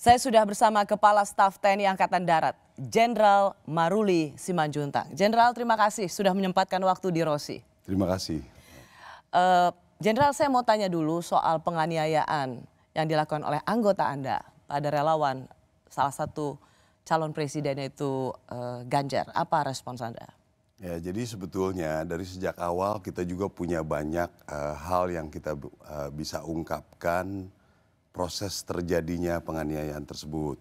Saya sudah bersama Kepala Staf TNI Angkatan Darat, Jenderal Maruli Simanjuntak. Jenderal, terima kasih sudah menyempatkan waktu di Rosi. Terima kasih. Jenderal, saya mau tanya dulu soal penganiayaan yang dilakukan oleh anggota Anda pada relawan salah satu calon presidennya itu Ganjar. Apa respons Anda? Ya, jadi sebetulnya dari sejak awal kita juga punya banyak hal yang kita bisa ungkapkan proses terjadinya penganiayaan tersebut.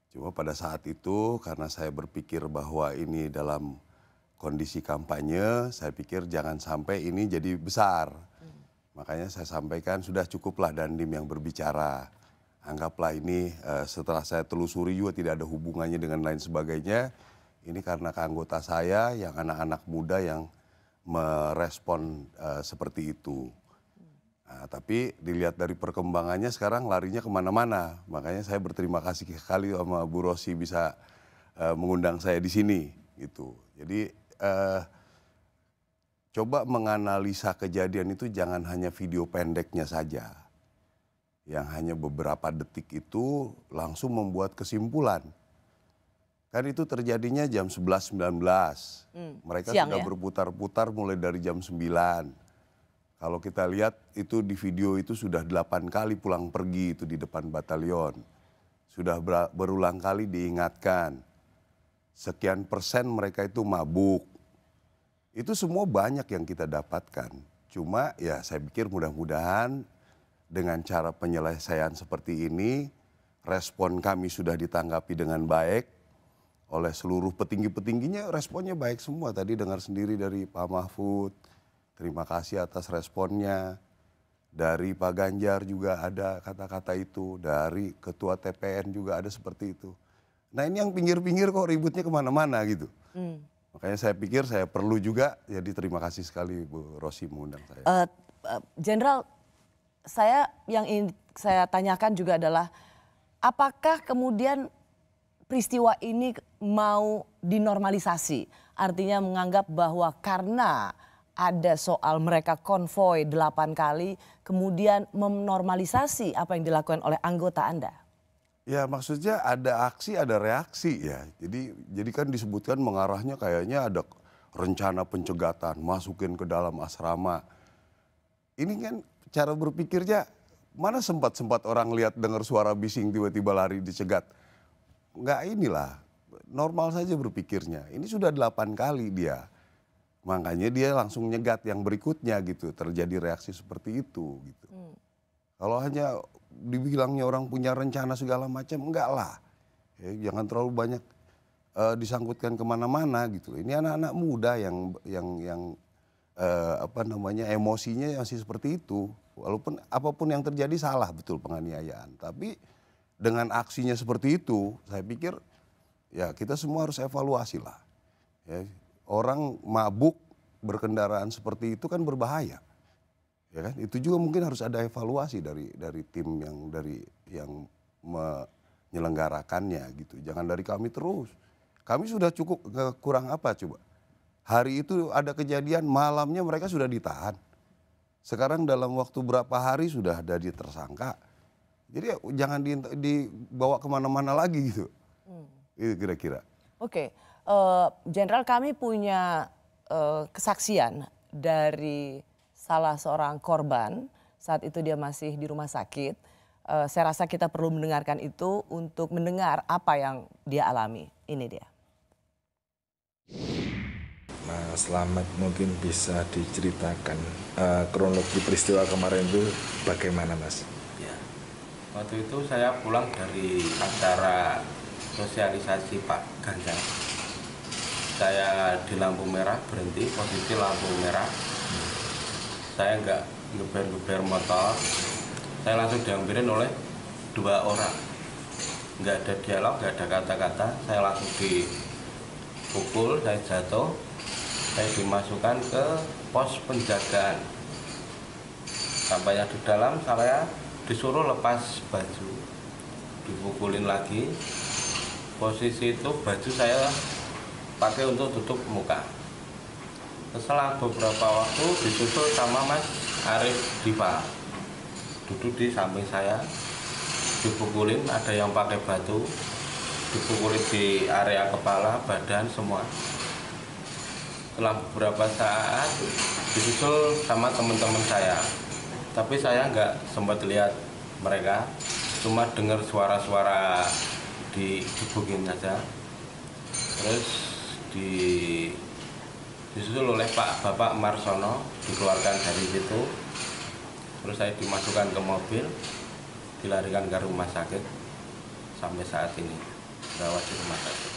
Cuma pada saat itu karena saya berpikir bahwa ini dalam kondisi kampanye, saya pikir jangan sampai ini jadi besar. Makanya saya sampaikan sudah cukuplah Dandim yang berbicara. Anggaplah ini setelah saya telusuri juga tidak ada hubungannya dengan lain sebagainya. Ini karena anggota saya yang anak-anak muda yang merespon seperti itu. Nah, tapi dilihat dari perkembangannya sekarang larinya kemana-mana. Makanya saya berterima kasih sekali sama Bu Rosi bisa mengundang saya di sini. Gitu. Jadi coba menganalisa kejadian itu jangan hanya video pendeknya saja. Yang hanya beberapa detik itu langsung membuat kesimpulan. Kan itu terjadinya jam 11.19. Mereka Siang, sudah ya? berputar-putar mulai dari jam 9. Kalau kita lihat itu di video itu sudah 8 kali pulang pergi itu di depan batalion. Sudah berulang kali diingatkan. Sekian persen mereka itu mabuk. Itu semua banyak yang kita dapatkan. Cuma ya saya pikir mudah-mudahan dengan cara penyelesaian seperti ini, respon kami sudah ditanggapi dengan baik oleh seluruh petinggi-petingginya, responnya baik semua. Tadi dengar sendiri dari Pak Mahfud, terima kasih atas responnya. Dari Pak Ganjar juga ada kata-kata itu, dari Ketua TPN juga ada seperti itu. Nah ini yang pinggir-pinggir kok ributnya kemana-mana gitu. Makanya saya pikir saya perlu juga, jadi terima kasih sekali Bu Rosi mengundang saya. Jenderal, yang ingin saya tanyakan juga adalah apakah kemudian peristiwa ini mau dinormalisasi? Artinya menganggap bahwa karena ada soal mereka konvoi 8 kali, kemudian menormalisasi apa yang dilakukan oleh anggota Anda? Ya maksudnya ada aksi ada reaksi ya. Jadi kan disebutkan mengarahnya kayaknya ada rencana pencegatan, masukin ke dalam asrama. Ini kan cara berpikirnya, mana sempat orang lihat dengar suara bising tiba-tiba lari dicegat. Enggak, inilah, normal saja berpikirnya. Ini sudah 8 kali dia. Makanya dia langsung nyegat yang berikutnya gitu, terjadi reaksi seperti itu gitu. Kalau hanya dibilangnya orang punya rencana segala macam, enggak lah. Ya, jangan terlalu banyak disangkutkan kemana-mana gitu. Ini anak-anak muda yang emosinya masih seperti itu. Walaupun apapun yang terjadi salah betul penganiayaan. Tapi dengan aksinya seperti itu, saya pikir ya kita semua harus evaluasi lah. Ya, orang mabuk berkendaraan seperti itu kan berbahaya. Ya kan? Itu juga mungkin harus ada evaluasi dari tim yang menyelenggarakannya gitu. Jangan dari kami terus. Kami sudah cukup kurang apa coba. Hari itu ada kejadian malamnya mereka sudah ditahan. Sekarang dalam waktu berapa hari sudah ada tersangka. Jadi jangan dibawa kemana-mana lagi gitu. Itu kira-kira. Oke, Jenderal, kami punya kesaksian dari salah seorang korban saat itu dia masih di rumah sakit. Saya rasa kita perlu mendengarkan itu untuk mendengar apa yang dia alami. Ini dia. Mas Slamet, mungkin bisa diceritakan kronologi peristiwa kemarin itu bagaimana, Mas? Ya, waktu itu saya pulang dari acara sosialisasi Pak Ganjar. Saya di lampu merah berhenti, posisi lampu merah. Saya nggak ngeber-ngeber motor, saya langsung diambilin oleh 2 orang. Nggak ada dialog, nggak ada kata-kata, saya langsung dipukul, saya jatuh, saya dimasukkan ke pos penjagaan. Sampainya di dalam, saya disuruh lepas baju, dipukulin lagi. Posisi itu baju saya pakai untuk tutup muka. Setelah beberapa waktu disusul sama Mas Arif Diva, duduk di samping saya. dipukulin, ada yang pakai batu, dipukulin di area kepala, badan, semua. Setelah beberapa saat disusul sama teman-teman saya, tapi saya nggak sempat lihat mereka, cuma dengar suara-suara digebukin saja. Terus disusul oleh Bapak Marsono, dikeluarkan dari situ. Terus saya dimasukkan ke mobil, dilarikan ke rumah sakit. Sampai saat ini dirawat di rumah sakit.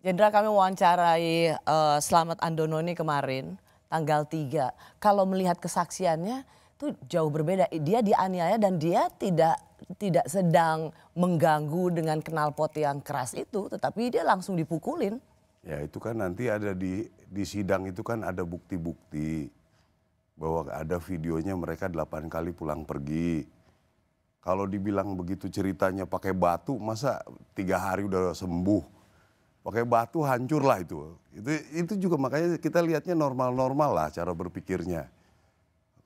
Jenderal, kami wawancarai Slamet Andono ini kemarin tanggal 3. Kalau melihat kesaksiannya itu jauh berbeda. Dia dianiaya dan dia tidak sedang mengganggu dengan knalpot yang keras itu, tetapi dia langsung dipukulin. Ya itu kan nanti ada di sidang itu kan ada bukti-bukti bahwa ada videonya mereka 8 kali pulang pergi. Kalau dibilang begitu ceritanya pakai batu, masa 3 hari udah sembuh? Pakai batu hancur lah itu. Itu juga makanya kita lihatnya normal-normal lah cara berpikirnya.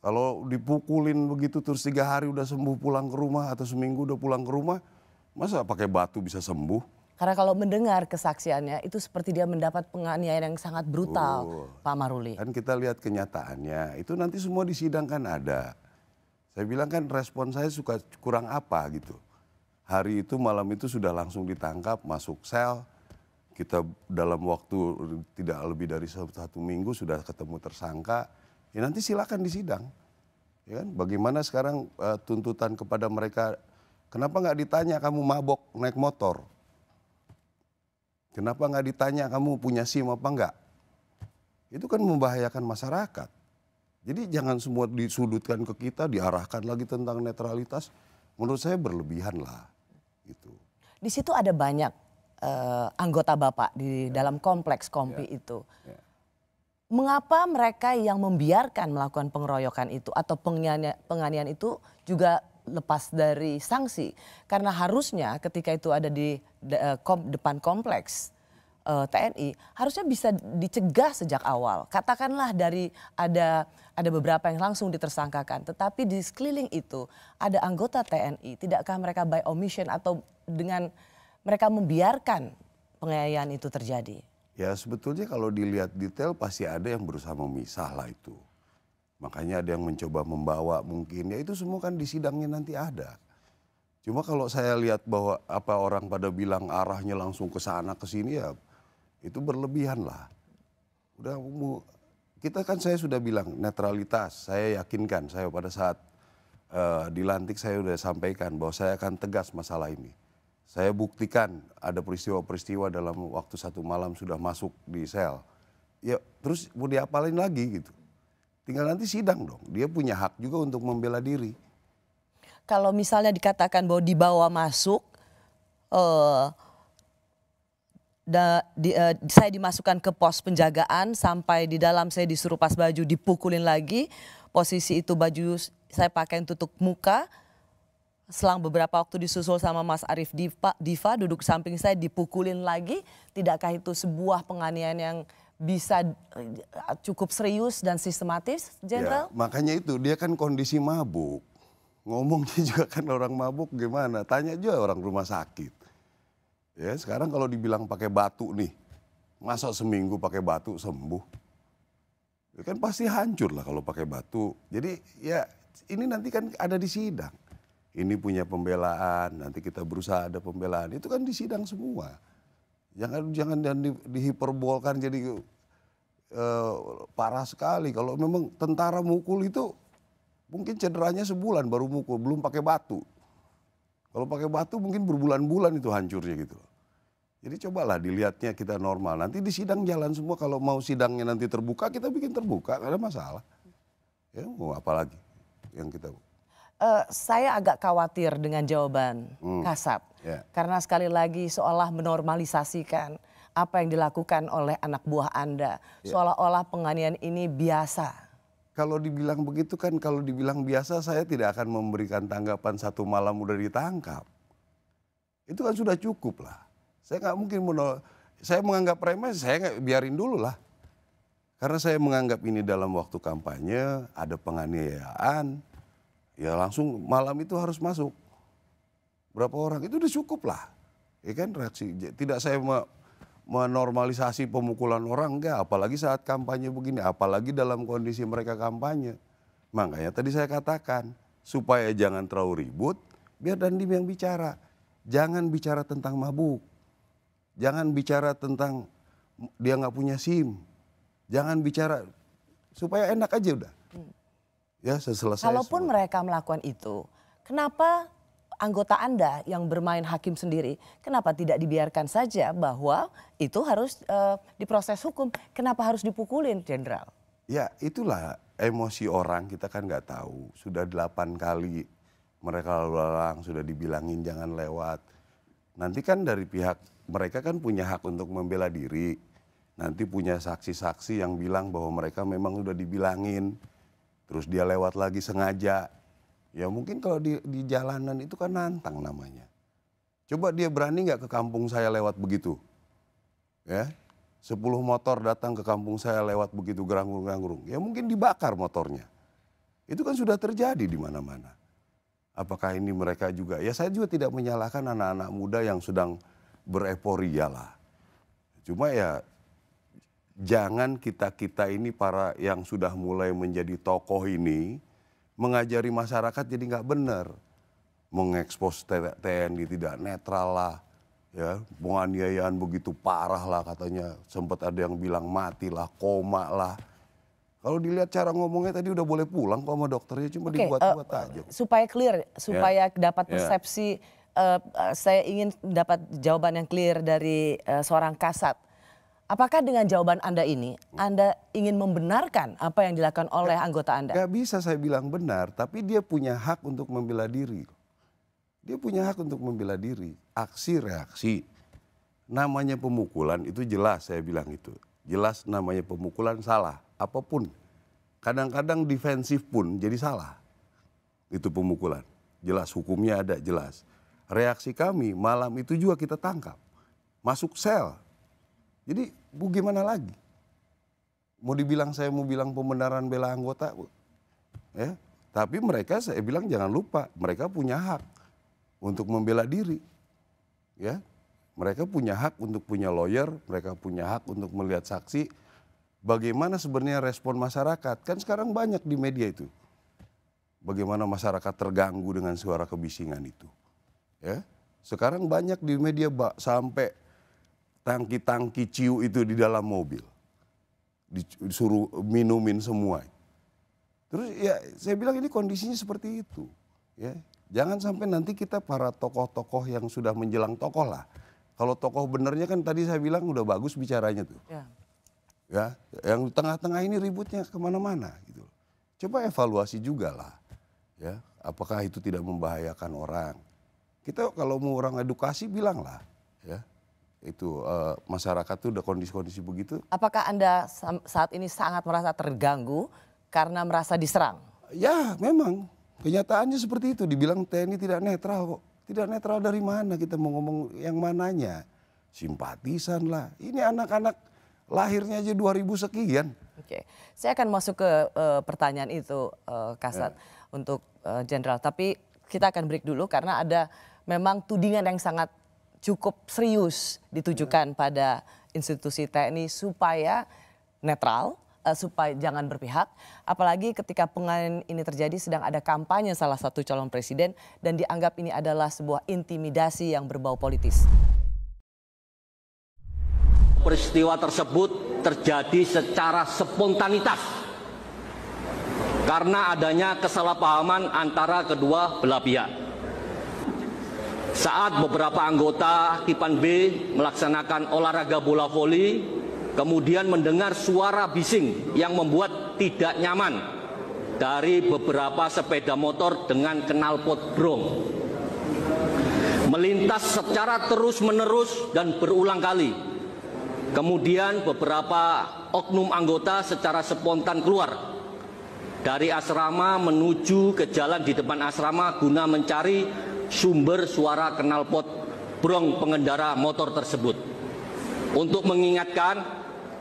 Kalau dipukulin begitu terus 3 hari udah sembuh pulang ke rumah atau seminggu udah pulang ke rumah, masa pakai batu bisa sembuh? Karena kalau mendengar kesaksiannya itu seperti dia mendapat penganiayaan yang sangat brutal, Pak Maruli. Kan kita lihat kenyataannya, itu nanti semua di sidang kan ada. Saya bilang kan respon saya suka kurang apa gitu. Hari itu malam itu sudah langsung ditangkap, masuk sel. Kita dalam waktu tidak lebih dari 1 minggu sudah ketemu tersangka. Ya nanti silakan di sidang. Ya kan? Bagaimana sekarang tuntutan kepada mereka, kenapa nggak ditanya kamu mabok naik motor? Kenapa nggak ditanya kamu punya SIM apa enggak? Itu kan membahayakan masyarakat. Jadi jangan semua disudutkan ke kita, diarahkan lagi tentang netralitas. Menurut saya berlebihan lah. Gitu. Di situ ada banyak anggota Bapak di dalam kompleks Kompi itu. Mengapa mereka yang membiarkan melakukan pengeroyokan itu atau penganiayaan itu juga lepas dari sanksi? Karena harusnya ketika itu ada di depan kompleks TNI, harusnya bisa dicegah sejak awal. Katakanlah dari ada beberapa yang langsung ditersangkakan, tetapi di sekeliling itu ada anggota TNI, tidakkah mereka by omission atau dengan mereka membiarkan penganiayaan itu terjadi? Ya sebetulnya kalau dilihat detail pasti ada yang berusaha memisah lah itu. Makanya ada yang mencoba membawa mungkin, ya itu semua kan di sidangnya nanti ada. Cuma kalau saya lihat bahwa apa orang pada bilang arahnya langsung ke sana ke sini, ya itu berlebihan lah. Udah kita kan saya sudah bilang netralitas, saya yakinkan, saya pada saat dilantik saya sudah sampaikan bahwa saya akan tegas masalah ini. Saya buktikan ada peristiwa-peristiwa dalam waktu 1 malam sudah masuk di sel. Ya terus mau diapalin lagi gitu. Tinggal nanti sidang dong, dia punya hak juga untuk membela diri. Kalau misalnya dikatakan bahwa dibawa masuk, saya dimasukkan ke pos penjagaan sampai di dalam saya disuruh pas baju dipukulin lagi. Posisi itu baju saya pakai tutup muka. Selang beberapa waktu disusul sama Mas Arief Diva duduk samping saya dipukulin lagi. Tidakkah itu sebuah penganiayaan yang bisa cukup serius dan sistematis, Jenderal? Ya, makanya itu dia kan kondisi mabuk. Ngomongnya juga kan orang mabuk gimana? Tanya juga orang rumah sakit. Ya sekarang kalau dibilang pakai batu nih, masa seminggu pakai batu sembuh? Ya kan pasti hancur lah kalau pakai batu. Jadi ya ini nanti kan ada di sidang. Ini punya pembelaan, nanti kita berusaha ada pembelaan. Itu kan di sidang semua. Jangan dihiperbolkan jadi parah sekali. Kalau memang tentara mukul itu mungkin cederanya sebulan baru mukul, belum pakai batu. Kalau pakai batu mungkin berbulan-bulan itu hancurnya gitu. Jadi cobalah dilihatnya kita normal. Nanti di sidang jalan semua, kalau mau sidangnya nanti terbuka kita bikin terbuka, gak ada masalah. Ya mau apa lagi yang kita... Saya agak khawatir dengan jawaban Kasat. Karena sekali lagi seolah menormalisasikan apa yang dilakukan oleh anak buah Anda. Seolah-olah penganiayaan ini biasa. Kalau dibilang begitu kan, kalau dibilang biasa saya tidak akan memberikan tanggapan 1 malam udah ditangkap. Itu kan sudah cukup lah. Saya nggak mungkin saya menganggap remeh, saya nggak biarin dulu lah. Karena saya menganggap ini dalam waktu kampanye ada penganiayaan. Ya langsung malam itu harus masuk. Berapa orang itu udah cukup lah. Ya kan reaksi. Tidak saya menormalisasi pemukulan orang, enggak. Apalagi saat kampanye begini. Apalagi dalam kondisi mereka kampanye. Makanya tadi saya katakan, supaya jangan terlalu ribut, biar Dandim yang bicara. Jangan bicara tentang mabuk. Jangan bicara tentang dia nggak punya SIM. Jangan bicara, supaya enak aja udah. Ya selesai. Kalaupun semua. mereka melakukan itu, kenapa anggota Anda yang bermain hakim sendiri, kenapa tidak dibiarkan saja bahwa itu harus diproses hukum? Kenapa harus dipukulin, Jenderal? Ya itulah emosi orang, kita kan nggak tahu. Sudah 8 kali mereka lalu lalang, sudah dibilangin jangan lewat. Nanti kan dari pihak mereka kan punya hak untuk membela diri. Nanti punya saksi-saksi yang bilang bahwa mereka memang udah dibilangin. Terus dia lewat lagi sengaja. Ya mungkin kalau di jalanan itu kan nantang namanya. Coba dia berani nggak ke kampung saya lewat begitu? Ya, 10 motor datang ke kampung saya lewat begitu geranggung-geranggung. Ya mungkin dibakar motornya. Itu kan sudah terjadi di mana-mana. Apakah ini mereka juga? Ya saya juga tidak menyalahkan anak-anak muda yang sedang bereporia lah. Cuma ya jangan kita ini para yang sudah mulai menjadi tokoh ini mengajari masyarakat jadi nggak benar, mengekspos TNI tidak netral lah, ya penganiayaan begitu parah lah katanya, sempat ada yang bilang mati lah, koma lah. Kalau dilihat cara ngomongnya tadi udah boleh pulang kok sama dokternya, cuma dibuat-buat aja. Supaya clear, supaya dapat persepsi, saya ingin dapat jawaban yang clear dari seorang Kasat. Apakah dengan jawaban Anda ini, Anda ingin membenarkan apa yang dilakukan oleh anggota Anda? Gak bisa saya bilang benar, tapi dia punya hak untuk membela diri. Dia punya hak untuk membela diri. Aksi reaksi. Namanya pemukulan itu jelas saya bilang itu. Jelas namanya pemukulan salah, apapun. Kadang-kadang defensif pun jadi salah. Itu pemukulan. Jelas hukumnya ada, jelas. Reaksi kami malam itu juga kita tangkap. Masuk sel. Jadi gimana lagi? Mau dibilang saya mau bilang pembenaran bela anggota, ya. Tapi mereka saya bilang jangan lupa mereka punya hak untuk membela diri, ya. Mereka punya hak untuk punya lawyer, mereka punya hak untuk melihat saksi. Bagaimana sebenarnya respon masyarakat? Kan sekarang banyak di media itu. Bagaimana masyarakat terganggu dengan suara kebisingan itu, ya. Sekarang banyak di media sampai tangki-tangki ciu itu di dalam mobil. Disuruh minumin semua. Terus ya saya bilang ini kondisinya seperti itu. Ya, jangan sampai nanti kita para tokoh-tokoh yang sudah menjelang tokoh lah. Kalau tokoh benernya kan tadi saya bilang udah bagus bicaranya tuh. Ya, yang di tengah-tengah ini ributnya kemana-mana gitu. Coba evaluasi juga lah. Ya, apakah itu tidak membahayakan orang? Kita kalau mau orang edukasi bilang lah. Ya. Itu masyarakat tuh udah kondisi-kondisi begitu. Apakah Anda saat ini sangat merasa terganggu karena merasa diserang? Ya memang kenyataannya seperti itu. Dibilang TNI tidak netral kok. Tidak netral dari mana kita mau ngomong yang mananya. Simpatisan lah. Ini anak-anak lahirnya aja 2000 sekian. Oke, saya akan masuk ke pertanyaan itu Kasat untuk Jenderal. Tapi kita akan break dulu karena ada memang tudingan yang sangat cukup serius ditujukan pada institusi TNI supaya netral, supaya jangan berpihak. Apalagi ketika penganiayaan ini terjadi sedang ada kampanye salah satu calon presiden dan dianggap ini adalah sebuah intimidasi yang berbau politis. Peristiwa tersebut terjadi secara spontanitas karena adanya kesalahpahaman antara kedua belah pihak. Saat beberapa anggota Kipan B melaksanakan olahraga bola voli, kemudian mendengar suara bising yang membuat tidak nyaman dari beberapa sepeda motor dengan knalpot brong. Melintas secara terus-menerus dan berulang kali. Kemudian beberapa oknum anggota secara spontan keluar dari asrama menuju ke jalan di depan asrama guna mencari sumber suara knalpot brong pengendara motor tersebut. Untuk mengingatkan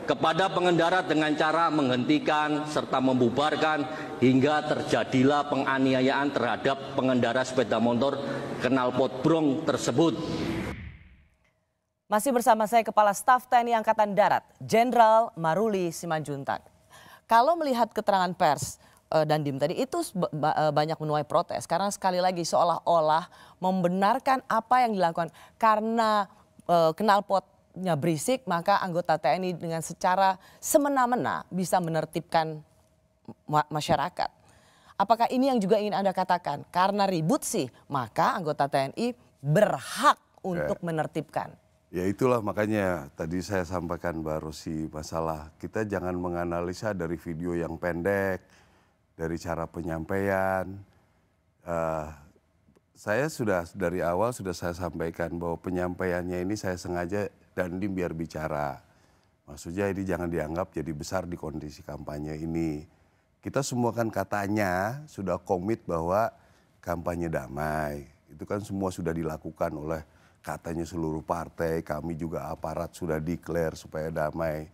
kepada pengendara dengan cara menghentikan serta membubarkan hingga terjadilah penganiayaan terhadap pengendara sepeda motor knalpot Brong tersebut. Masih bersama saya Kepala Staf TNI Angkatan Darat, Jenderal Maruli Simanjuntak. Kalau melihat keterangan pers Dandim tadi itu banyak menuai protes karena sekali lagi seolah-olah membenarkan apa yang dilakukan karena knalpotnya berisik maka anggota TNI dengan secara semena-mena bisa menertibkan masyarakat. Apakah ini yang juga ingin Anda katakan? Karena ribut sih maka anggota TNI berhak untuk menertibkan. Ya itulah makanya tadi saya sampaikan Mbak Rosi masalah kita jangan menganalisa dari video yang pendek, dari cara penyampaian. Saya sudah dari awal sudah saya sampaikan bahwa penyampaiannya ini saya sengaja Dandim biar bicara. Maksudnya ini jangan dianggap jadi besar di kondisi kampanye ini. Kita semua kan katanya sudah komit bahwa kampanye damai. Itu kan semua sudah dilakukan oleh katanya seluruh partai, kami juga aparat sudah declare supaya damai.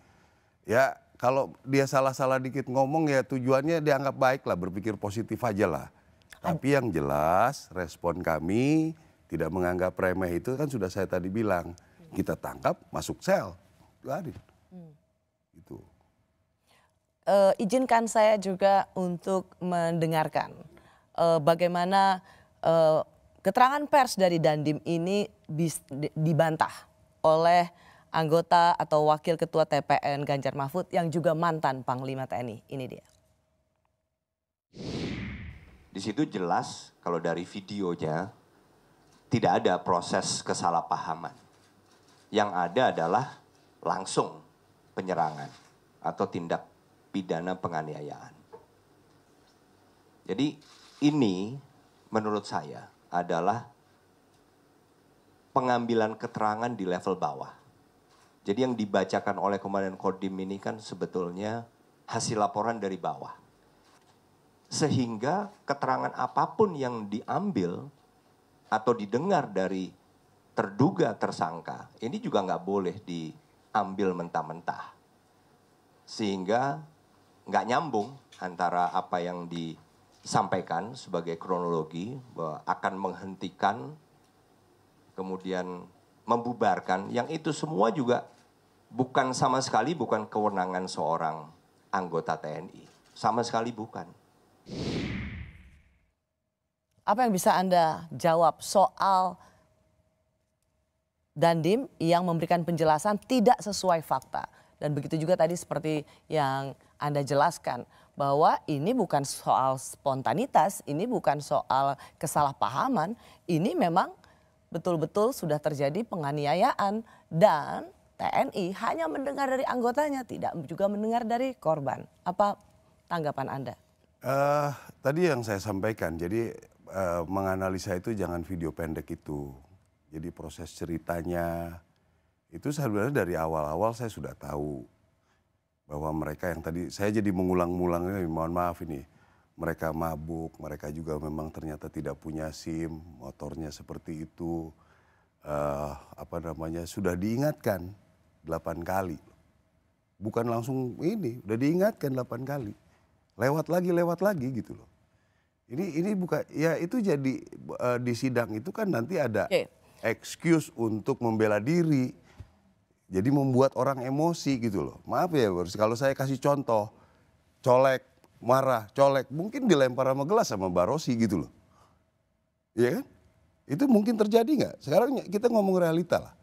Ya kalau dia salah-salah dikit ngomong ya tujuannya dianggap baik lah, berpikir positif aja lah. Tapi yang jelas respon kami tidak menganggap remeh itu kan sudah saya tadi bilang. Kita tangkap masuk sel. Itu. Izinkan saya juga untuk mendengarkan bagaimana keterangan pers dari Dandim ini dibantah oleh anggota atau wakil ketua TPN Ganjar Mahfud yang juga mantan Panglima TNI. Ini dia. Di situ jelas kalau dari videonya tidak ada proses kesalahpahaman. Yang ada adalah langsung penyerangan atau tindak pidana penganiayaan. Jadi ini menurut saya adalah pengambilan keterangan di level bawah. Jadi yang dibacakan oleh Komandan Kodim ini kan sebetulnya hasil laporan dari bawah. Sehingga keterangan apapun yang diambil atau didengar dari terduga tersangka, ini juga nggak boleh diambil mentah-mentah. Sehingga nggak nyambung antara apa yang disampaikan sebagai kronologi, bahwa akan menghentikan, kemudian membubarkan, yang itu semua juga bukan sama sekali bukan kewenangan seorang anggota TNI. Sama sekali bukan. Apa yang bisa Anda jawab soal Dandim yang memberikan penjelasan tidak sesuai fakta? Dan begitu juga tadi seperti yang Anda jelaskan bahwa ini bukan soal spontanitas, ini bukan soal kesalahpahaman, ini memang betul-betul sudah terjadi penganiayaan dan TNI hanya mendengar dari anggotanya, tidak juga mendengar dari korban. Apa tanggapan Anda? Tadi yang saya sampaikan, jadi menganalisa itu jangan video pendek itu. Jadi proses ceritanya itu sebenarnya dari awal-awal saya sudah tahu bahwa mereka yang tadi saya jadi mengulang-ulang ini, mohon maaf ini, mereka mabuk, mereka juga memang ternyata tidak punya SIM, motornya seperti itu, sudah diingatkan 8 kali, bukan langsung ini, udah diingatkan 8 kali. Lewat lagi gitu loh. Ini bukan ya itu jadi di sidang itu kan nanti ada excuse untuk membela diri. Jadi membuat orang emosi gitu loh. Maaf ya kalau saya kasih contoh colek, marah, colek, mungkin dilempar sama gelas sama Mbak Rosi gitu loh. Iya kan? Itu mungkin terjadi nggak? Sekarang kita ngomong realita lah.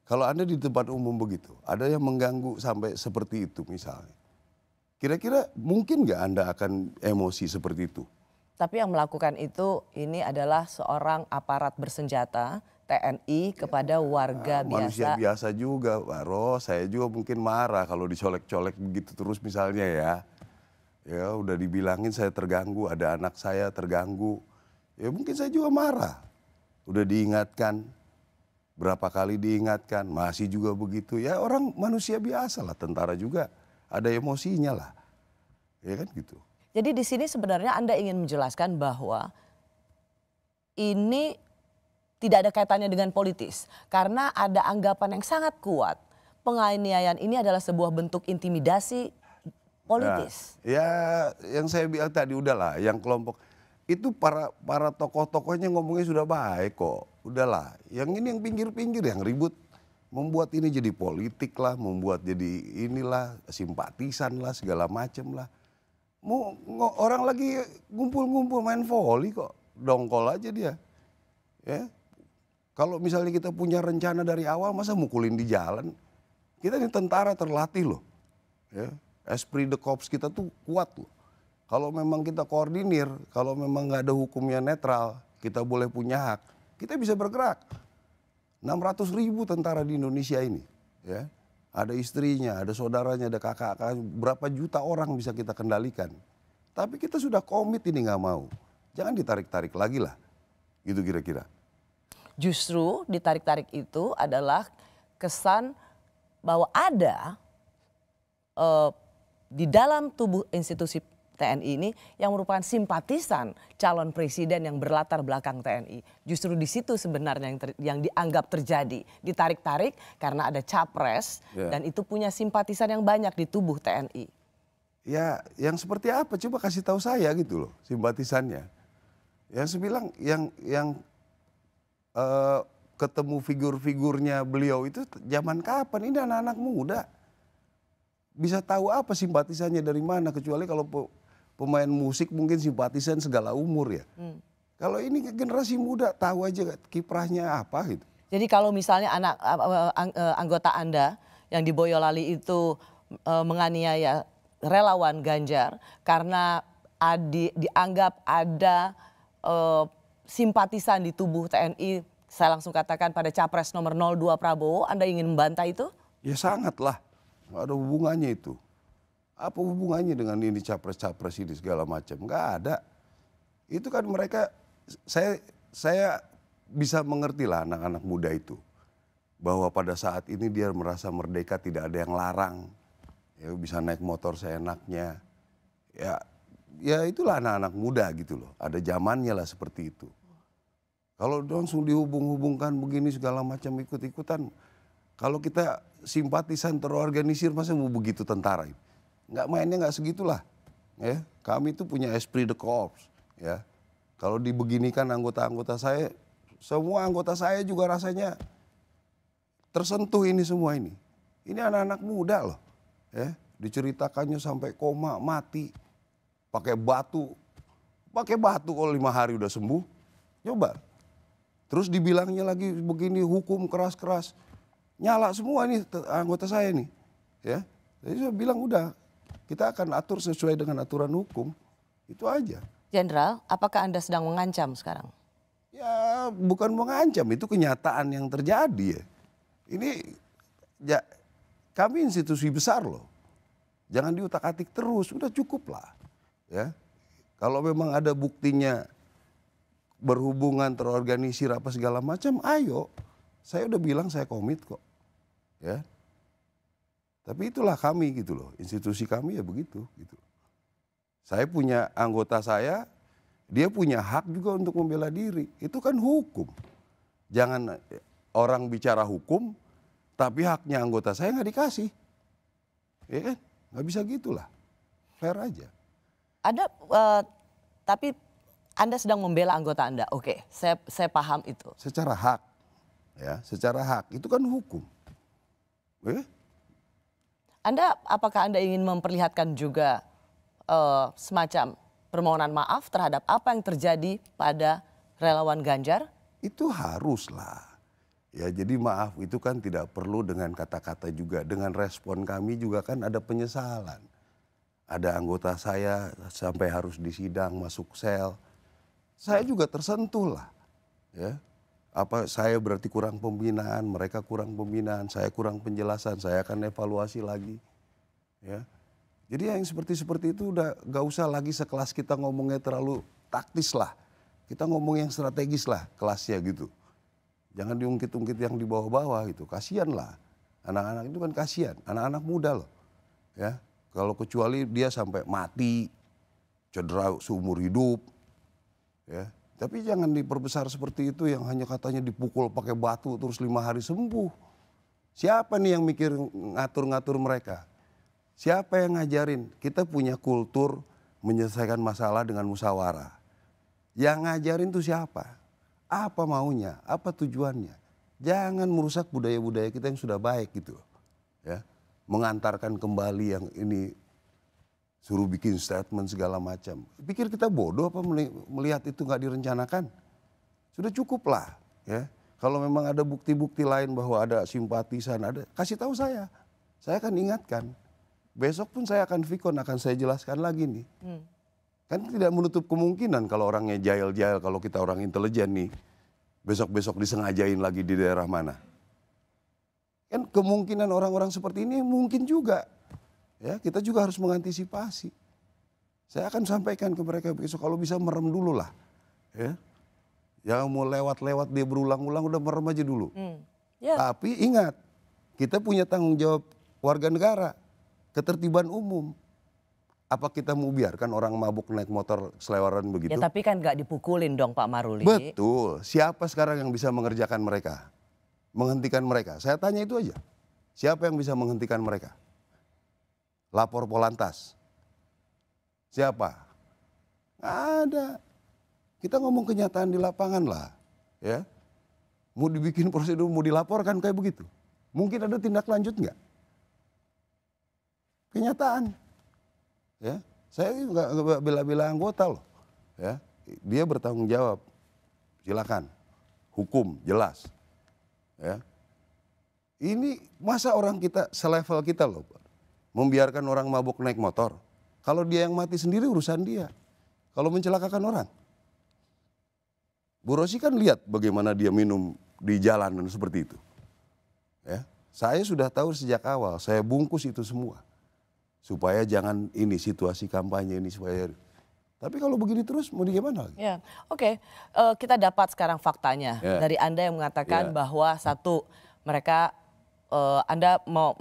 Kalau Anda di tempat umum begitu, ada yang mengganggu sampai seperti itu misalnya. Kira-kira mungkin nggak Anda akan emosi seperti itu? Tapi yang melakukan itu ini adalah seorang aparat bersenjata TNI kepada warga biasa. Manusia biasa juga, Pak Ros. Saya juga mungkin marah kalau dicolek-colek begitu terus misalnya ya. Ya udah dibilangin saya terganggu, ada anak saya terganggu. Ya mungkin saya juga marah. Udah diingatkan, berapa kali diingatkan, masih juga begitu. Ya orang manusia biasa lah, tentara juga. Ada emosinya lah, ya kan gitu. Jadi di sini sebenarnya Anda ingin menjelaskan bahwa ini tidak ada kaitannya dengan politis. Karena ada anggapan yang sangat kuat penganiayaan ini adalah sebuah bentuk intimidasi politis? Ya, yang saya bilang tadi udahlah, yang kelompok itu para tokoh-tokohnya ngomongnya sudah baik kok, udahlah. Yang ini yang pinggir-pinggir yang ribut, membuat ini jadi politik lah, membuat jadi inilah simpatisan lah segala macem lah. Orang lagi ngumpul-ngumpul main voli kok, dongkol aja dia. Ya, kalau misalnya kita punya rencana dari awal, masa mukulin di jalan? Kita ini tentara terlatih loh. Ya, esprit de corps kita tuh kuat loh. Kalau memang kita koordinir, kalau memang nggak ada hukumnya netral, kita boleh punya hak, kita bisa bergerak. 600.000 tentara di Indonesia ini, ya, ada istrinya, ada saudaranya, ada kakak, berapa juta orang bisa kita kendalikan. Tapi kita sudah komit ini nggak mau, jangan ditarik-tarik lagi lah, gitu kira-kira. Justru ditarik-tarik itu adalah kesan bahwa ada di dalam tubuh institusi TNI ini yang merupakan simpatisan calon presiden yang berlatar belakang TNI. Justru di situ sebenarnya yang dianggap terjadi. Ditarik-tarik karena ada capres dan itu punya simpatisan yang banyak di tubuh TNI. Ya, yang seperti apa? Coba kasih tahu saya gitu loh, simpatisannya. Yang saya bilang, yang ketemu figur-figurnya beliau itu zaman kapan? Ini anak-anak muda. Bisa tahu apa simpatisannya dari mana, kecuali kalau pemain musik mungkin simpatisan segala umur ya. Kalau ini generasi muda tahu aja kiprahnya apa gitu. Jadi kalau misalnya anggota Anda yang di Boyolali itu menganiaya relawan Ganjar karena dianggap ada simpatisan di tubuh TNI, saya langsung katakan pada capres nomor 02 Prabowo, Anda ingin membantah itu? Ya sangatlah, nggak ada hubungannya itu. Apa hubungannya dengan ini capres-capres ini segala macam? Nggak ada. Itu kan mereka, saya bisa mengerti lah anak-anak muda itu. Bahwa pada saat ini dia merasa merdeka, tidak ada yang larang. Ya bisa naik motor seenaknya. Ya itulah anak-anak muda gitu loh. Ada zamannya lah seperti itu. Kalau langsung dihubung-hubungkan begini segala macam ikut-ikutan. Kalau kita simpatisan terorganisir masa mau begitu tentara ini? Nggak mainnya nggak segitulah, ya. Kami itu punya esprit de corps, ya. Kalau dibeginikan anggota-anggota saya, semua anggota saya juga rasanya tersentuh ini semua ini. Ini anak-anak muda loh, ya. Diceritakannya sampai koma, mati, pakai batu kalau 5 hari udah sembuh, coba. Terus dibilangnya lagi begini hukum keras-keras, nyala semua ini anggota saya nih, ya. Jadi saya bilang udah. Kita akan atur sesuai dengan aturan hukum, itu aja. Jenderal, apakah Anda sedang mengancam sekarang? Ya bukan mengancam, itu kenyataan yang terjadi ya. Ini ya, kami institusi besar loh, jangan diutak-atik terus, udah cukup lah. Ya, kalau memang ada buktinya berhubungan terorganisir apa segala macam, ayo. Saya udah bilang saya komit kok, ya. Tapi itulah kami gitu loh, institusi kami ya begitu gitu. Saya punya anggota saya, dia punya hak juga untuk membela diri. Itu kan hukum. Jangan orang bicara hukum, tapi haknya anggota saya nggak dikasih. Ya kan, nggak bisa gitulah, fair aja. Ada, tapi Anda sedang membela anggota Anda, oke, saya paham itu. Secara hak, ya, secara hak, itu kan hukum. Apakah Anda ingin memperlihatkan juga semacam permohonan maaf terhadap apa yang terjadi pada relawan Ganjar? Itu haruslah. Ya jadi maaf itu kan tidak perlu dengan kata-kata juga. Dengan respon kami juga kan ada penyesalan. Ada anggota saya sampai harus disidang masuk sel. Saya juga tersentuh lah. Ya. Apa saya berarti kurang pembinaan, mereka kurang pembinaan, saya kurang penjelasan, saya akan evaluasi lagi. Ya. Jadi yang seperti itu udah gak usah lagi sekelas kita ngomongnya terlalu taktis lah. Kita ngomong yang strategis lah kelasnya gitu. Jangan diungkit-ungkit yang di bawah-bawah gitu, kasihan lah. Anak-anak itu kan kasihan, anak-anak muda loh. Ya. Kalau kecuali dia sampai mati, cedera seumur hidup. Ya. Tapi jangan diperbesar seperti itu yang hanya katanya dipukul pakai batu terus 5 hari sembuh. Siapa nih yang mikir ngatur-ngatur mereka? Siapa yang ngajarin? Kita punya kultur menyelesaikan masalah dengan musyawarah. Yang ngajarin tuh siapa? Apa maunya? Apa tujuannya? Jangan merusak budaya-budaya kita yang sudah baik gitu. Ya, mengantarkan kembali yang ini suruh bikin statement segala macam. Pikir kita bodoh apa melihat itu nggak direncanakan? Sudah cukup lah. Ya, kalau memang ada bukti-bukti lain bahwa ada simpatisan, ada kasih tahu saya. Saya akan ingatkan. Besok pun saya akan vikon, akan saya jelaskan lagi nih. Kan tidak menutup kemungkinan kalau orangnya jahil-jahil, kalau kita orang intelijen nih, besok-besok disengajain lagi di daerah mana. Kan kemungkinan orang-orang seperti ini mungkin juga. Ya, kita juga harus mengantisipasi. Saya akan sampaikan ke mereka besok, kalau bisa merem dulu lah. Ya. Yang mau lewat-lewat dia berulang-ulang udah merem aja dulu. Tapi ingat, kita punya tanggung jawab warga negara. Ketertiban umum. Apa kita mau biarkan orang mabuk naik motor selewaran begitu? Ya tapi kan nggak dipukulin dong Pak Maruli. Betul. Siapa sekarang yang bisa mengerjakan mereka? Menghentikan mereka? Saya tanya itu aja. Siapa yang bisa menghentikan mereka? Lapor Polantas. Siapa? Nggak ada. Kita ngomong kenyataan di lapangan lah. Ya. Mau dibikin prosedur, mau dilaporkan kayak begitu. Mungkin ada tindak lanjut nggak? Kenyataan, ya, saya nggak bela-bela anggota loh, ya, dia bertanggung jawab, silakan, hukum jelas, ya, ini masa orang kita selevel kita loh, membiarkan orang mabuk naik motor, kalau dia yang mati sendiri urusan dia, kalau mencelakakan orang, Bu Rosi kan lihat bagaimana dia minum di jalanan seperti itu, ya, saya sudah tahu sejak awal, saya bungkus itu semua. Supaya jangan ini situasi kampanye ini supaya. Tapi kalau begini terus mau gimana lagi? Ya, oke. Kita dapat sekarang faktanya dari Anda yang mengatakan bahwa satu mereka Anda mau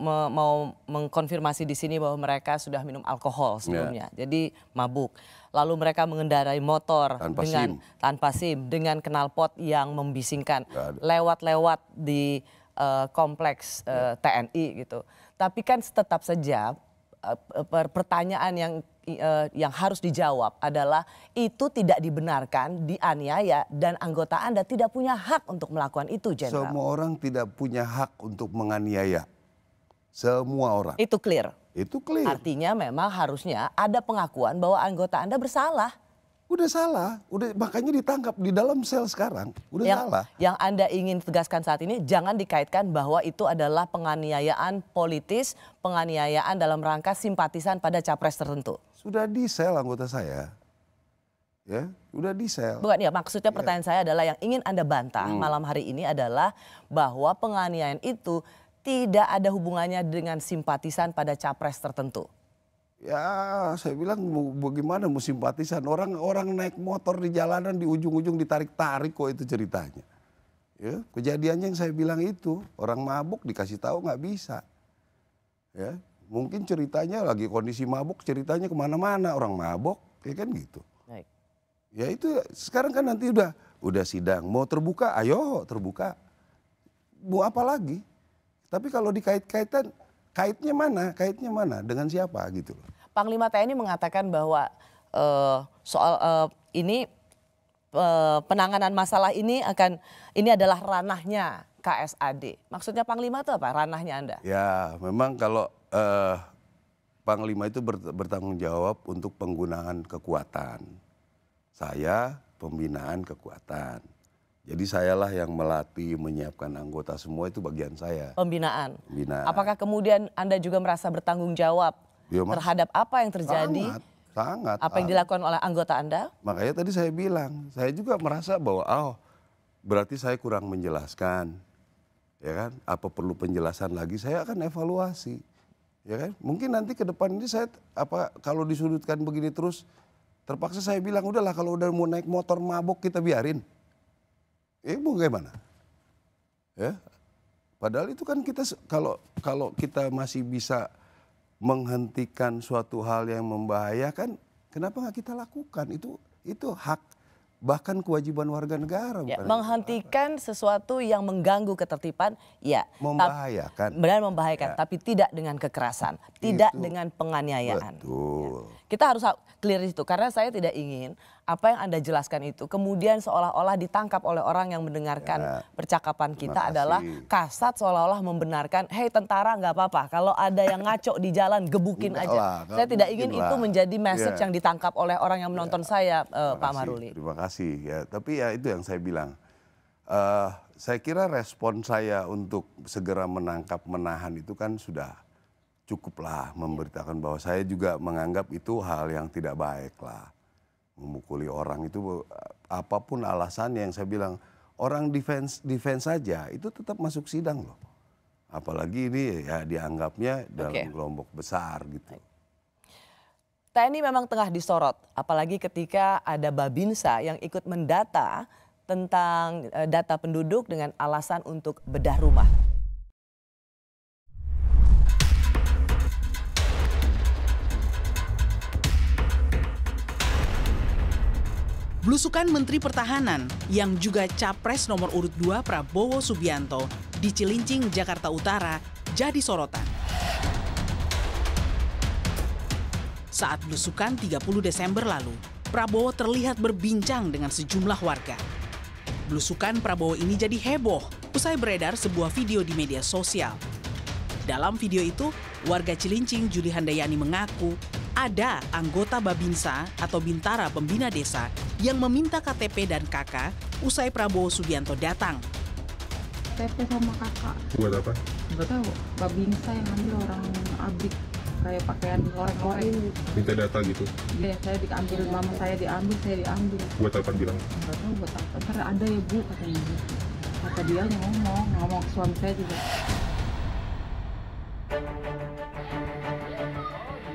mengkonfirmasi di sini bahwa mereka sudah minum alkohol sebelumnya, jadi mabuk. Lalu mereka mengendarai motor tanpa SIM dengan knalpot yang membisingkan lewat-lewat di kompleks TNI gitu. Tapi kan tetap saja pertanyaan yang harus dijawab adalah itu tidak dibenarkan, dianiaya, dan anggota Anda tidak punya hak untuk melakukan itu, Jenderal. Semua orang tidak punya hak untuk menganiaya. Semua orang. Itu clear. Itu clear. Artinya memang harusnya ada pengakuan bahwa anggota Anda bersalah. Udah salah, makanya ditangkap di dalam sel sekarang, udah salah. Yang Anda ingin tegaskan saat ini jangan dikaitkan bahwa itu adalah penganiayaan politis, penganiayaan dalam rangka simpatisan pada capres tertentu. Sudah di sel anggota saya, ya, udah di sel. Bukan ya, maksudnya pertanyaan saya adalah yang ingin Anda bantah malam hari ini adalah bahwa penganiayaan itu tidak ada hubungannya dengan simpatisan pada capres tertentu. Ya, saya bilang bagaimana mau simpatisan, orang naik motor di jalanan di ujung-ujung ditarik-tarik kok itu ceritanya. Ya, kejadiannya yang saya bilang itu, orang mabuk dikasih tahu nggak bisa. Ya, mungkin ceritanya lagi kondisi mabuk, ceritanya kemana-mana orang mabuk, ya kan gitu. Baik. Ya itu sekarang kan nanti udah sidang, mau terbuka, ayo terbuka. Mau apa lagi? Tapi kalau dikait-kaitan, kaitnya mana, dengan siapa gitu loh. Panglima TNI mengatakan bahwa soal ini penanganan masalah ini adalah ranahnya KSAD. Maksudnya Panglima itu apa? Ranahnya Anda? Ya, memang kalau Panglima itu bertanggung jawab untuk penggunaan kekuatan. Saya pembinaan kekuatan. Jadi sayalah yang melatih, menyiapkan anggota, semua itu bagian saya. Pembinaan. Pembinaan. Apakah kemudian Anda juga merasa bertanggung jawab terhadap apa yang terjadi? Sangat. Apa yang dilakukan oleh anggota Anda? Makanya tadi saya bilang, saya juga merasa bahwa berarti saya kurang menjelaskan. Ya kan? Apa perlu penjelasan lagi? Saya akan evaluasi. Ya kan? Mungkin nanti ke depan ini saya kalau disudutkan begini terus, terpaksa saya bilang udahlah kalau udah mau naik motor mabuk kita biarin. Mau gimana? Ya, padahal itu kan kita kalau kita masih bisa menghentikan suatu hal yang membahayakan, kenapa nggak kita lakukan? Itu hak bahkan kewajiban warga negara. Ya, bukan menghentikan sesuatu yang mengganggu ketertiban, ya. membahayakan. Benar membahayakan, Ya. tapi tidak dengan kekerasan, tidak Itu. dengan penganiayaan. Betul. Ya. Kita harus clear itu, karena saya tidak ingin apa yang Anda jelaskan itu kemudian seolah-olah ditangkap oleh orang yang mendengarkan Ya. percakapan Terima kita adalah kasat seolah-olah membenarkan, hei tentara nggak apa-apa, kalau ada yang ngaco di jalan gebukin Enggak aja. lah, Saya tidak ingin mungkin itu lah. menjadi message Ya. yang ditangkap oleh orang yang menonton saya, Pak Maruli. Terima kasih ya. Tapi ya itu yang saya bilang. Saya kira respon saya untuk segera menangkap, menahan itu kan sudah cukuplah memberitakan bahwa saya juga menganggap itu hal yang tidak baik lah. Memukuli orang itu apapun alasannya, yang saya bilang orang defense saja itu tetap masuk sidang loh. Apalagi ini ya dianggapnya dalam kelompok besar gitu. TNI memang tengah disorot, apalagi ketika ada Babinsa yang ikut mendata tentang data penduduk dengan alasan untuk bedah rumah. Blusukan Menteri Pertahanan yang juga Capres nomor urut 2 Prabowo Subianto di Cilincing, Jakarta Utara jadi sorotan. Saat blusukan 30 Desember lalu, Prabowo terlihat berbincang dengan sejumlah warga. Blusukan Prabowo ini jadi heboh usai beredar sebuah video di media sosial. Dalam video itu, warga Cilincing Juli Handayani mengaku ada anggota Babinsa atau Bintara Pembina Desa yang meminta KTP dan KK usai Prabowo Subianto datang. KTP sama kakak. Buat apa? Nggak tahu, Babinsa yang ambil orang abrik kayak pakaian orang-orang. Minta data gitu. Iya, saya diambil, mama saya diambil. Buat apa bilang? Nggak tahu buat apa. Ntar ada ya bu katanya. Kata dia yang ngomong ke suami saya juga.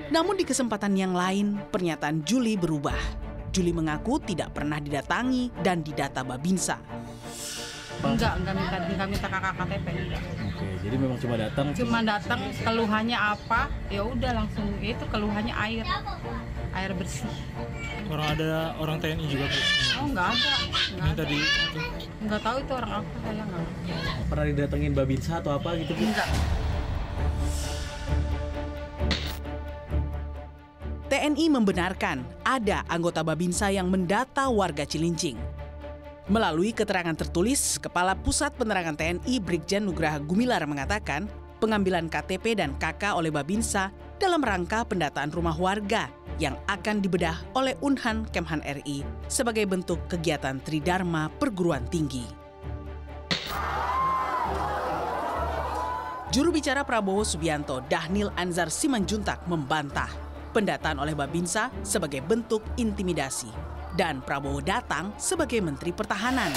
Namun di kesempatan yang lain, pernyataan Juli berubah. Juli mengaku tidak pernah didatangi dan didata Babinsa. Enggak minta kakak KTP. Oke, jadi memang cuma datang. Cuma datang, keluhannya apa? Ya udah langsung itu keluhannya air bersih. Orang TNI juga Bu. Oh nggak ada. Minta di Nggak tahu itu orang apa, saya nggak. pernah didatengin Babinsa atau apa gitu Bu? Enggak. TNI membenarkan ada anggota Babinsa yang mendata warga Cilincing. Melalui keterangan tertulis, Kepala Pusat Penerangan TNI Brigjen Nugraha Gumilar mengatakan pengambilan KTP dan KK oleh Babinsa dalam rangka pendataan rumah warga yang akan dibedah oleh Unhan Kemhan RI sebagai bentuk kegiatan Tridharma Perguruan Tinggi. Juru bicara Prabowo Subianto, Dhanil Anzar Simanjuntak membantah pendataan oleh Babinsa sebagai bentuk intimidasi dan Prabowo datang sebagai Menteri Pertahanan.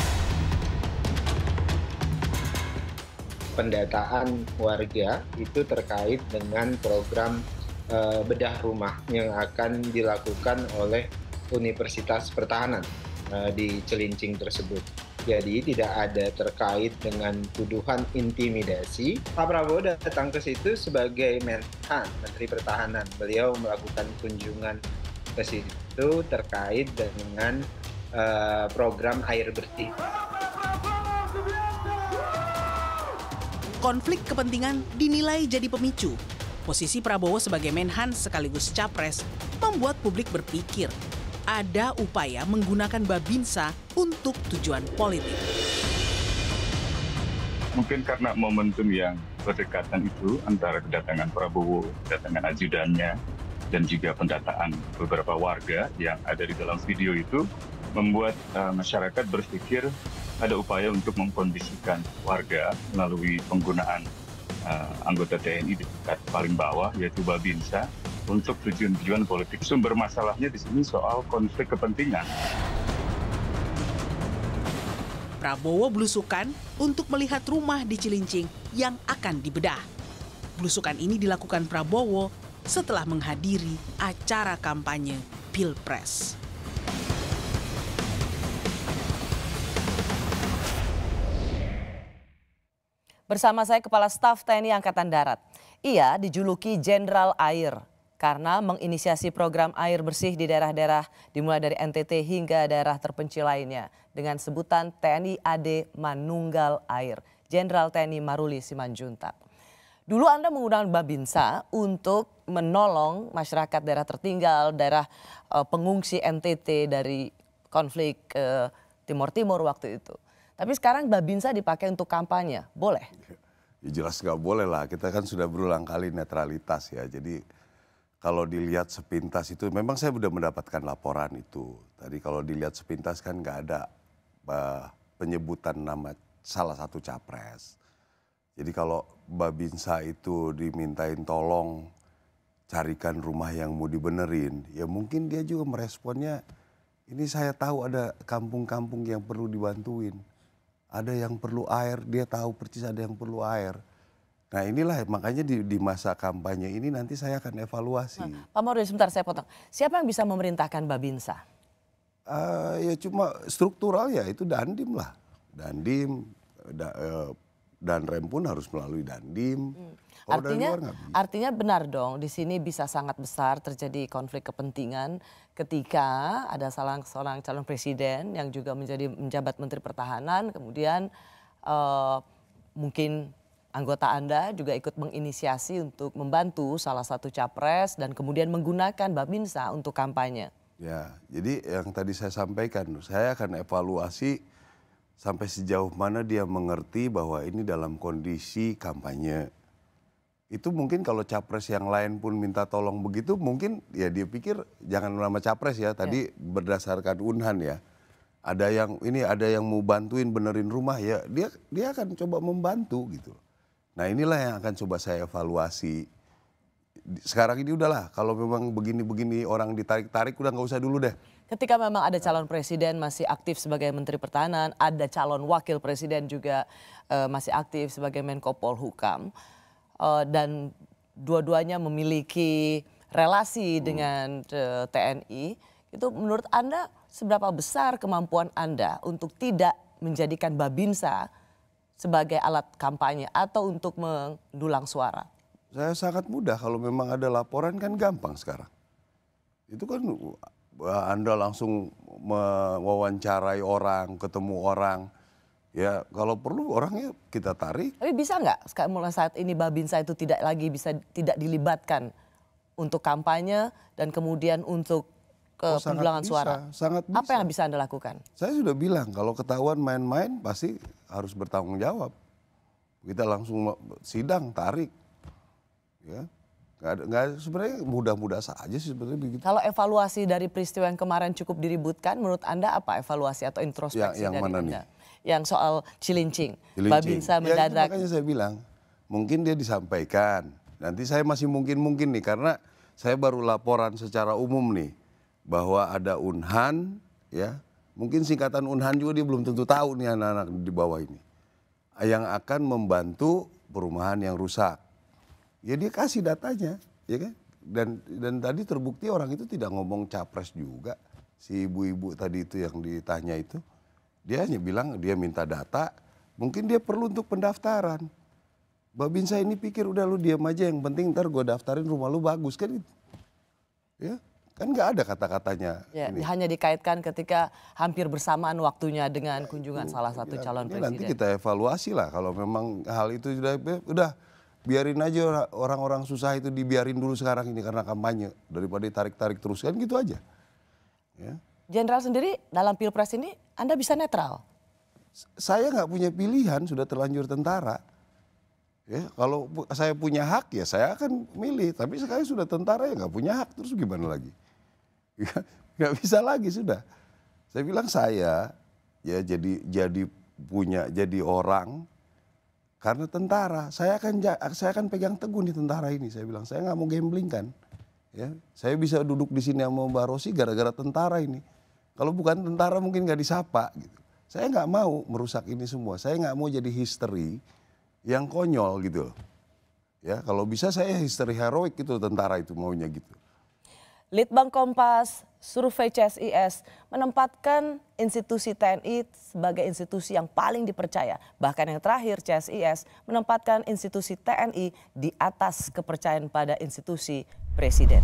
Pendataan warga itu terkait dengan program bedah rumah yang akan dilakukan oleh Universitas Pertahanan di Cilincing tersebut. Jadi tidak ada terkait dengan tuduhan intimidasi. Pak Prabowo datang ke situ sebagai Menhan, Menteri Pertahanan. Beliau melakukan kunjungan ke situ terkait dengan program air bersih. Konflik kepentingan dinilai jadi pemicu. Posisi Prabowo sebagai Menhan sekaligus Capres membuat publik berpikir ada upaya menggunakan Babinsa untuk tujuan politik. Mungkin karena momentum yang berdekatan itu antara kedatangan Prabowo, kedatangan ajudannya, dan juga pendataan beberapa warga yang ada di dalam video itu, membuat masyarakat berpikir ada upaya untuk mengkondisikan warga melalui penggunaan anggota TNI di tingkat paling bawah, yaitu Babinsa, untuk tujuan-tujuan politik. Sumber masalahnya di sini soal konflik kepentingan. Prabowo belusukan untuk melihat rumah di Cilincing yang akan dibedah. Belusukan ini dilakukan Prabowo setelah menghadiri acara kampanye Pilpres. Bersama saya Kepala Staf TNI Angkatan Darat. Ia dijuluki Jenderal Air karena menginisiasi program air bersih di daerah-daerah dimulai dari NTT hingga daerah terpencil lainnya dengan sebutan TNI AD Manunggal Air, Jenderal TNI Maruli Simanjuntak. Dulu Anda menggunakan Babinsa untuk menolong masyarakat daerah tertinggal, daerah pengungsi NTT dari konflik Timur Timur waktu itu. Tapi sekarang Babinsa dipakai untuk kampanye, boleh? Ya jelas nggak boleh lah, kita kan sudah berulang kali netralitas ya. Jadi kalau dilihat sepintas itu, memang saya sudah mendapatkan laporan itu. Tadi kalau dilihat sepintas kan nggak ada penyebutan nama salah satu capres. Jadi kalau Babinsa itu dimintain tolong carikan rumah yang mau dibenerin, ya mungkin dia juga meresponnya, ini saya tahu ada kampung-kampung yang perlu dibantuin. Ada yang perlu air, dia tahu persis ada yang perlu air. Nah inilah makanya di masa kampanye ini nanti saya akan evaluasi. Pak Maruli, sebentar saya potong. Siapa yang bisa memerintahkan Babinsa? Ya cuma struktural ya itu Dandim lah. Dandim, dan rem pun harus melalui Dandim. Artinya benar dong di sini bisa sangat besar terjadi konflik kepentingan ketika ada seorang calon presiden yang juga menjabat Menteri Pertahanan, kemudian mungkin anggota Anda juga ikut menginisiasi untuk membantu salah satu capres dan kemudian menggunakan Babinsa untuk kampanye. Ya, jadi yang tadi saya sampaikan, saya akan evaluasi sampai sejauh mana dia mengerti bahwa ini dalam kondisi kampanye. Itu mungkin kalau capres yang lain pun minta tolong begitu, mungkin ya dia pikir jangan nama capres ya, tadi berdasarkan Unhan ya. Ada yang mau bantuin benerin rumah ya, dia akan coba membantu gitu. Nah inilah yang akan coba saya evaluasi. Sekarang ini udahlah, kalau memang begini-begini orang ditarik-tarik udah nggak usah dulu deh. Ketika memang ada calon presiden masih aktif sebagai Menteri Pertahanan, ada calon wakil presiden juga masih aktif sebagai Menko Polhukam, dan dua-duanya memiliki relasi dengan TNI, itu menurut Anda seberapa besar kemampuan Anda untuk tidak menjadikan Babinsa sebagai alat kampanye atau untuk mendulang suara? Saya sangat mudah, kalau memang ada laporan kan gampang sekarang. Itu kan Anda langsung mewawancarai orang, ketemu orang. Ya kalau perlu orangnya kita tarik. Tapi bisa nggak mulai saat ini Babinsa itu tidak dilibatkan untuk kampanye dan kemudian untuk pendulangan suara? Sangat bisa. Apa yang bisa Anda lakukan? Saya sudah bilang kalau ketahuan main-main pasti harus bertanggung jawab. Kita langsung sidang, tarik. Ya, sebenarnya mudah-mudah saja sih sebenarnya begitu. Kalau evaluasi dari peristiwa yang kemarin cukup diributkan, menurut Anda apa evaluasi atau introspeksi yang dari mana Anda? Nih? Yang soal Cilincing. Babinsa mendadak. Ya, makanya saya bilang, mungkin dia disampaikan. Nanti saya masih mungkin nih karena saya baru laporan secara umum nih bahwa ada Unhan, ya mungkin singkatan Unhan juga dia belum tentu tahu nih anak-anak di bawah ini yang akan membantu perumahan yang rusak. Ya dia kasih datanya, ya kan? Dan tadi terbukti orang itu tidak ngomong capres juga. Si ibu-ibu tadi itu yang ditanya itu, dia hanya bilang dia minta data, mungkin dia perlu untuk pendaftaran. Babinsa ini pikir udah lu diam aja, yang penting ntar gue daftarin rumah lu bagus kan gitu. Ya, kan nggak ada kata-katanya. Ya, hanya dikaitkan ketika hampir bersamaan waktunya dengan kunjungan salah satu calon presiden. Nanti kita evaluasi lah kalau memang hal itu udah biarin aja orang-orang susah itu dibiarin dulu sekarang ini karena kampanye daripada ditarik-tarik terus kan gitu aja. Ya. Jenderal sendiri dalam Pilpres ini Anda bisa netral? Saya nggak punya pilihan, sudah terlanjur tentara. Ya, kalau saya punya hak ya saya akan milih, tapi sekarang sudah tentara ya nggak punya hak, terus gimana lagi? Nggak bisa lagi sudah. Saya bilang saya ya jadi orang karena tentara. Saya akan pegang teguh di tentara ini. Saya bilang saya nggak mau gambling kan. Ya, saya bisa duduk di sini sama Mbak Rosi gara-gara tentara ini. Kalau bukan tentara mungkin nggak disapa. Gitu. Saya nggak mau merusak ini semua. Saya nggak mau jadi history yang konyol gitu. Ya, kalau bisa saya history heroik gitu tentara itu maunya gitu. Litbang Kompas, survei CSIS menempatkan institusi TNI sebagai institusi yang paling dipercaya. Bahkan yang terakhir CSIS menempatkan institusi TNI di atas kepercayaan pada institusi Presiden.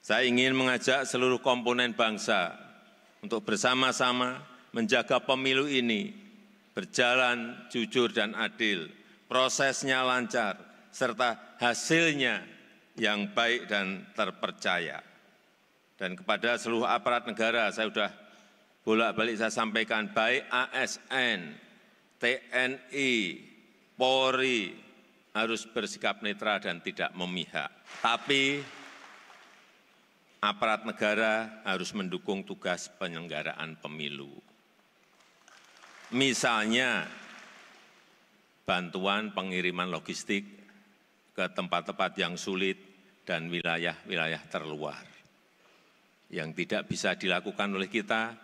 Saya ingin mengajak seluruh komponen bangsa untuk bersama-sama menjaga pemilu ini berjalan jujur dan adil, prosesnya lancar, serta hasilnya yang baik dan terpercaya. Dan kepada seluruh aparat negara, saya sudah bolak-balik saya sampaikan, baik ASN, TNI, Polri, harus bersikap netral dan tidak memihak. Tapi aparat negara harus mendukung tugas penyelenggaraan pemilu. Misalnya, bantuan pengiriman logistik ke tempat-tempat yang sulit dan wilayah-wilayah terluar. Yang tidak bisa dilakukan oleh kita,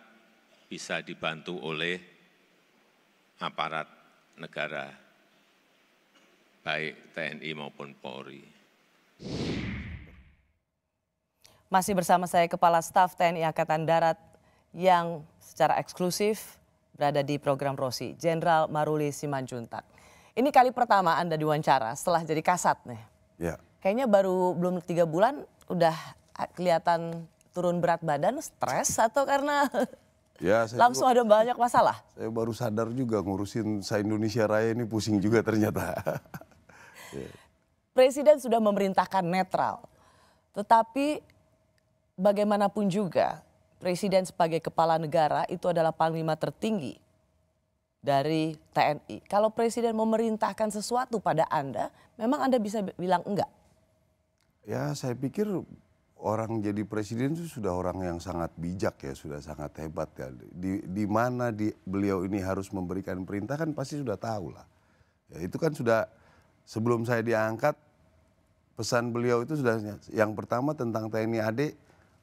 bisa dibantu oleh aparat negara, baik TNI maupun Polri. Masih bersama saya Kepala Staf TNI Angkatan Darat yang secara eksklusif berada di program Rosi, Jenderal Maruli Simanjuntak. Ini kali pertama Anda diwawancara setelah jadi Kasat nih. Ya. Kayaknya baru belum 3 bulan udah kelihatan turun berat badan, stres atau karena ya, langsung ada banyak masalah? Saya baru sadar juga ngurusin se-Indonesia Raya ini pusing juga ternyata. Presiden sudah memerintahkan netral, tetapi bagaimanapun juga, Presiden sebagai kepala negara itu adalah panglima tertinggi dari TNI. Kalau Presiden memerintahkan sesuatu pada Anda, memang Anda bisa bilang enggak? Ya, saya pikir orang jadi presiden itu sudah orang yang sangat bijak ya, sudah sangat hebat ya. Di mana beliau ini harus memberikan perintah kan pasti sudah tahu lah. Ya, itu kan sudah sebelum saya diangkat, pesan beliau itu sudah yang pertama tentang TNI AD.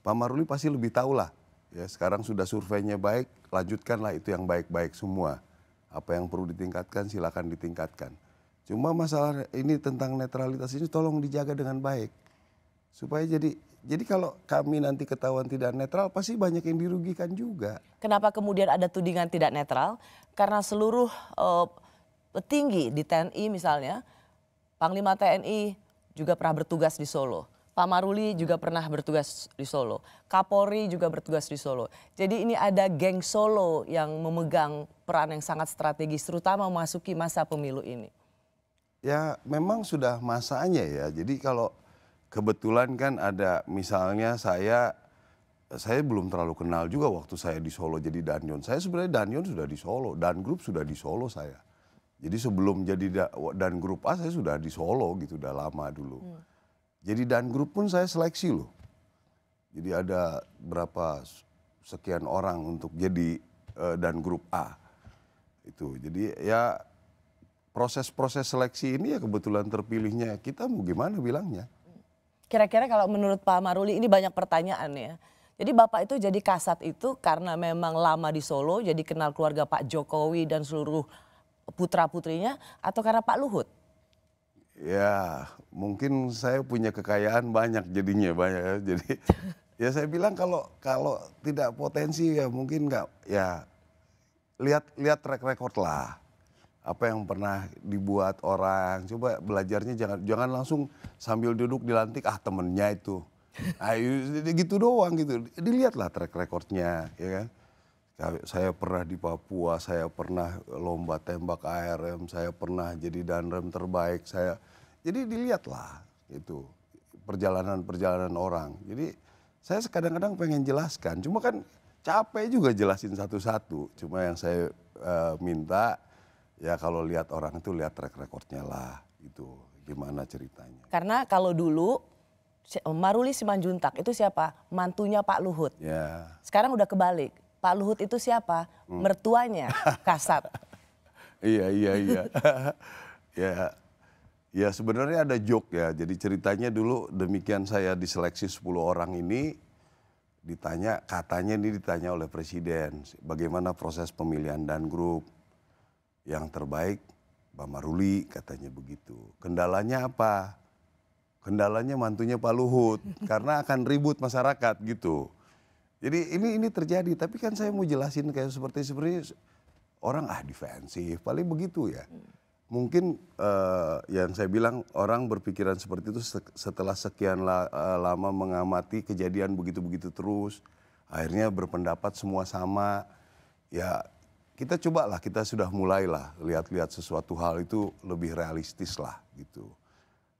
Pak Maruli pasti lebih tahu lah. Ya, sekarang sudah surveinya baik, lanjutkanlah itu yang baik-baik semua. Apa yang perlu ditingkatkan silakan ditingkatkan. Cuma masalah ini tentang netralitas ini tolong dijaga dengan baik. Supaya jadi kalau kami nanti ketahuan tidak netral pasti banyak yang dirugikan juga. Kenapa kemudian ada tudingan tidak netral? Karena seluruh petinggi di TNI misalnya, Panglima TNI juga pernah bertugas di Solo. Pak Maruli juga pernah bertugas di Solo. Kapolri juga bertugas di Solo. Jadi ini ada geng Solo yang memegang peran yang sangat strategis, terutama memasuki masa pemilu ini. Ya memang sudah masanya ya. Jadi kalau kebetulan kan ada misalnya saya belum terlalu kenal juga waktu saya di Solo jadi Danyon. Saya sebenarnya Danyon sudah di Solo, Dan Group sudah di Solo saya. Jadi sebelum jadi Dan Group A saya sudah di Solo gitu, udah lama dulu. Jadi Dan Group pun saya seleksi loh. Jadi ada berapa sekian orang untuk jadi Dan Group A. Itu jadi ya proses-proses seleksi ini ya kebetulan terpilihnya kita mau gimana bilangnya. Kira-kira kalau menurut Pak Maruli ini banyak pertanyaan ya. Jadi Bapak itu jadi Kasat itu karena memang lama di Solo, jadi kenal keluarga Pak Jokowi dan seluruh putra-putrinya, atau karena Pak Luhut? Ya mungkin saya punya kekayaan banyak jadinya banyak. Jadi ya saya bilang kalau tidak potensi ya mungkin nggak, ya lihat track record lah. Apa yang pernah dibuat orang, coba belajarnya jangan langsung sambil duduk dilantik temennya itu. Ayo gitu doang gitu. Dilihatlah track recordnya ya kan. Saya pernah di Papua, saya pernah lomba tembak ARM, saya pernah jadi danrem terbaik, jadi dilihatlah itu perjalanan orang. Jadi saya kadang-kadang pengen jelaskan, cuma kan capek juga jelasin satu-satu. Cuma yang saya minta ya kalau lihat orang itu lihat track recordnya lah, itu gimana ceritanya. Karena kalau dulu Maruli Simanjuntak itu siapa? Mantunya Pak Luhut. Ya. Sekarang udah kebalik. Pak Luhut itu siapa? Mertuanya Kasat. Iya. Ya sebenarnya ada joke ya. Jadi ceritanya dulu demikian saya diseleksi 10 orang ini katanya ditanya oleh Presiden bagaimana proses pemilihan Dan Group. Yang terbaik Pak Maruli katanya begitu. Kendalanya apa? Kendalanya mantunya Pak Luhut karena akan ribut masyarakat gitu. Jadi ini terjadi, tapi kan saya mau jelasin kayak seperti orang defensif, paling begitu ya. mungkin yang saya bilang orang berpikiran seperti itu setelah sekian lama mengamati kejadian begitu-begitu terus, akhirnya berpendapat semua sama. Ya kita cobalah, kita sudah mulailah lihat-lihat sesuatu hal itu lebih realistis lah gitu.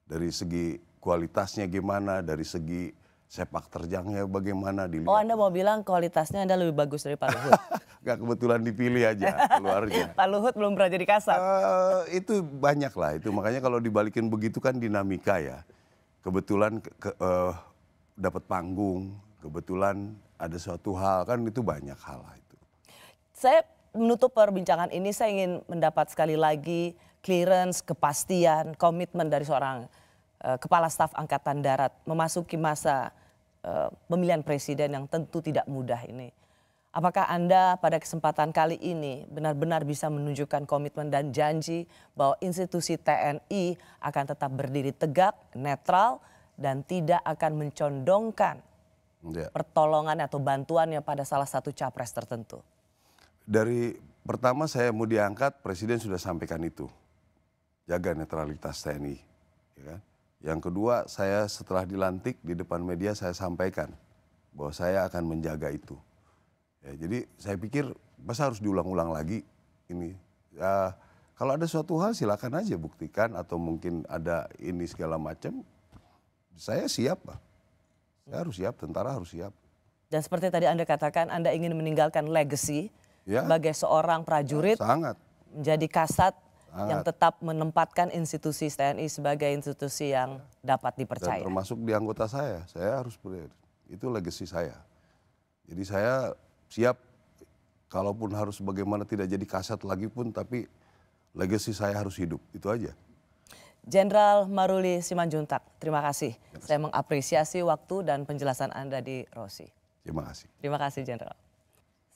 Dari segi kualitasnya gimana, dari segi sepak terjangnya bagaimana dilihat. Oh, Anda mau bilang kualitasnya Anda lebih bagus dari Pak Luhut? Gak kebetulan dipilih aja keluarnya. Pak Luhut belum pernah jadi kasat. Itu banyak lah itu, makanya kalau dibalikin begitu kan dinamika ya. Kebetulan dapat panggung, kebetulan ada suatu hal, kan itu banyak hal lah itu. Saya menutup perbincangan ini, saya ingin mendapat sekali lagi clearance, kepastian, komitmen dari seorang Kepala Staf Angkatan Darat memasuki masa pemilihan presiden yang tentu tidak mudah ini. Apakah Anda pada kesempatan kali ini benar-benar bisa menunjukkan komitmen dan janji bahwa institusi TNI akan tetap berdiri tegak, netral, dan tidak akan mencondongkan pertolongan atau bantuannya pada salah satu capres tertentu? Dari pertama saya mau diangkat, Presiden sudah sampaikan itu. Jaga netralitas TNI. Ya kan? Yang kedua, saya setelah dilantik di depan media saya sampaikan bahwa saya akan menjaga itu. Ya, jadi saya pikir masa harus diulang-ulang lagi ini. Ya, kalau ada suatu hal silakan aja buktikan atau mungkin ada ini segala macam. Saya siap, Pak. Saya harus siap, tentara harus siap. Dan seperti tadi Anda katakan, Anda ingin meninggalkan legacy sebagai seorang prajurit, menjadi kasat yang tetap menempatkan institusi TNI sebagai institusi yang dapat dipercaya. Dan termasuk di anggota saya harus itu legacy saya. Jadi saya siap, kalaupun harus bagaimana tidak jadi kasat lagi pun, tapi legacy saya harus hidup, itu aja. Jenderal Maruli Simanjuntak, terima kasih. Saya mengapresiasi waktu dan penjelasan Anda di Rosi. Terima kasih. Terima kasih, Jenderal.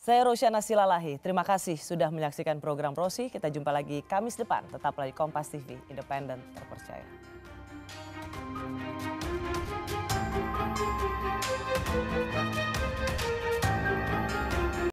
Saya Rosyana Silalahi, terima kasih sudah menyaksikan program Rosi. Kita jumpa lagi Kamis depan, tetaplah di Kompas TV, independen, terpercaya.